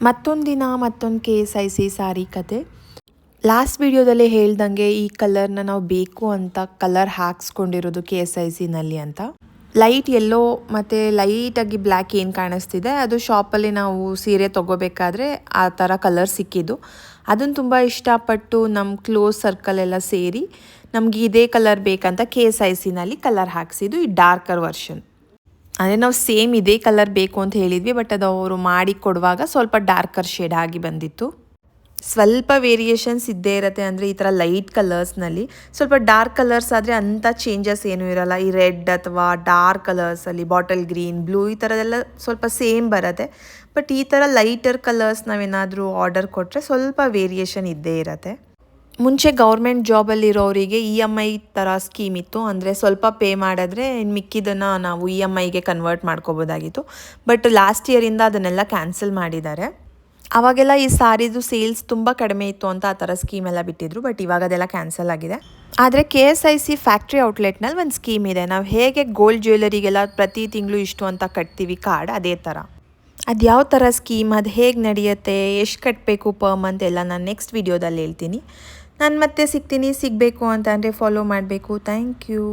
ಮತ್ತೊಂದು ದಿನ ಮತ್ತೊಂದು KSIC ಸಾರಿ ಕತೆ. ಲಾಸ್ಟ್ ವಿಡಿಯೋದಲ್ಲೇ ಹೇಳ್ದಂಗೆ ಈ ಕಲರ್ನ ನಾವು ಬೇಕು ಅಂತ ಕಲರ್ ಹಾಕ್ಸ್ಕೊಂಡಿರೋದು KSICನಲ್ಲಿ ಅಂತ. ಲೈಟ್ ಯೆಲ್ಲೋ ಮತ್ತು ಲೈಟಾಗಿ ಬ್ಲ್ಯಾಕ್ ಏನು ಕಾಣಿಸ್ತಿದೆ ಅದು ಶಾಪಲ್ಲಿ ನಾವು ಸೀರೆ ತೊಗೋಬೇಕಾದ್ರೆ ಆ ಥರ ಕಲರ್ ಸಿಕ್ಕಿದ್ದು. ಅದನ್ನು ತುಂಬ ಇಷ್ಟಪಟ್ಟು ನಮ್ಮ ಕ್ಲೋಸ್ ಸರ್ಕಲೆಲ್ಲ ಸೇರಿ ನಮ್ಗೆ ಇದೇ ಕಲರ್ ಬೇಕಂತ KSICನಲ್ಲಿ ಕಲರ್ ಹಾಕ್ಸಿದ್ದು, ಈ ಡಾರ್ಕರ್ ವರ್ಷನ್. ಅಂದರೆ ನಾವು ಸೇಮ್ ಇದೇ ಕಲರ್ ಬೇಕು ಅಂತ ಹೇಳಿದ್ವಿ, ಬಟ್ ಅದು ಅವರು ಮಾಡಿ ಕೊಡುವಾಗ ಸ್ವಲ್ಪ ಡಾರ್ಕರ್ ಶೇಡ್ ಆಗಿ ಬಂದಿತ್ತು. ಸ್ವಲ್ಪ ವೇರಿಯೇಷನ್ಸ್ ಇದ್ದೇ ಇರುತ್ತೆ, ಅಂದರೆ ಈ ಥರ ಲೈಟ್ ಕಲರ್ಸ್ನಲ್ಲಿ. ಸ್ವಲ್ಪ ಡಾರ್ಕ್ ಕಲರ್ಸ್ ಆದರೆ ಅಂಥ ಚೇಂಜಸ್ ಏನೂ ಇರೋಲ್ಲ. ಈ ರೆಡ್ ಅಥವಾ ಡಾರ್ಕ್ ಕಲರ್ಸಲ್ಲಿ ಬಾಟಲ್ ಗ್ರೀನ್, ಬ್ಲೂ ಈ ಥರದೆಲ್ಲ ಸ್ವಲ್ಪ ಸೇಮ್ ಬರುತ್ತೆ. ಬಟ್ ಈ ಥರ ಲೈಟರ್ ಕಲರ್ಸ್ ನಾವೇನಾದರೂ ಆರ್ಡರ್ ಕೊಟ್ಟರೆ ಸ್ವಲ್ಪ ವೇರಿಯೇಷನ್ ಇದ್ದೇ ಇರುತ್ತೆ. ಮುಂಚೆ ಗೌರ್ಮೆಂಟ್ ಜಾಬಲ್ಲಿರೋರಿಗೆ EMI ಥರ ಸ್ಕೀಮ್ ಇತ್ತು, ಅಂದರೆ ಸ್ವಲ್ಪ ಪೇ ಮಾಡಿದ್ರೆ ಇನ್ನು ಮಿಕ್ಕಿದ್ದನ್ನು ನಾವು EMIಗೆ ಕನ್ವರ್ಟ್ ಮಾಡ್ಕೋಬೋದಾಗಿತ್ತು. ಬಟ್ ಲಾಸ್ಟ್ ಇಯರಿಂದ ಅದನ್ನೆಲ್ಲ ಕ್ಯಾನ್ಸಲ್ ಮಾಡಿದ್ದಾರೆ. ಆವಾಗೆಲ್ಲ ಈ ಸಾರಿದು ಸೇಲ್ಸ್ ತುಂಬ ಕಡಿಮೆ ಇತ್ತು ಅಂತ ಆ ಥರ ಸ್ಕೀಮೆಲ್ಲ ಬಿಟ್ಟಿದ್ರು, ಬಟ್ ಇವಾಗ ಅದೆಲ್ಲ ಕ್ಯಾನ್ಸಲ್ ಆಗಿದೆ. ಆದರೆ KSIC ಫ್ಯಾಕ್ಟ್ರಿ ಔಟ್ಲೆಟ್ನಲ್ಲಿ ಒಂದು ಸ್ಕೀಮ್ ಇದೆ. ನಾವು ಹೇಗೆ ಗೋಲ್ಡ್ ಜ್ಯುವೆಲರಿಗೆಲ್ಲ ಪ್ರತಿ ತಿಂಗಳು ಇಷ್ಟು ಅಂತ ಕಟ್ತೀವಿ ಕಾರ್ಡ್, ಅದೇ ಥರ. ಅದು ಯಾವ ಥರ ಸ್ಕೀಮ್, ಅದು ಹೇಗೆ ನಡೆಯುತ್ತೆ, ಎಷ್ಟು ಕಟ್ಟಬೇಕು ಪರ್ ಮಂತ್ ಎಲ್ಲ ನಾನು ನೆಕ್ಸ್ಟ್ ವಿಡಿಯೋದಲ್ಲಿ ಹೇಳ್ತೀನಿ. ನಾನು ಮತ್ತೆ ಸಿಗ್ತೀನಿ. ಸಿಗಬೇಕು ಅಂತ ಅಂದರೆ ಫಾಲೋ ಮಾಡಬೇಕು. Thank you.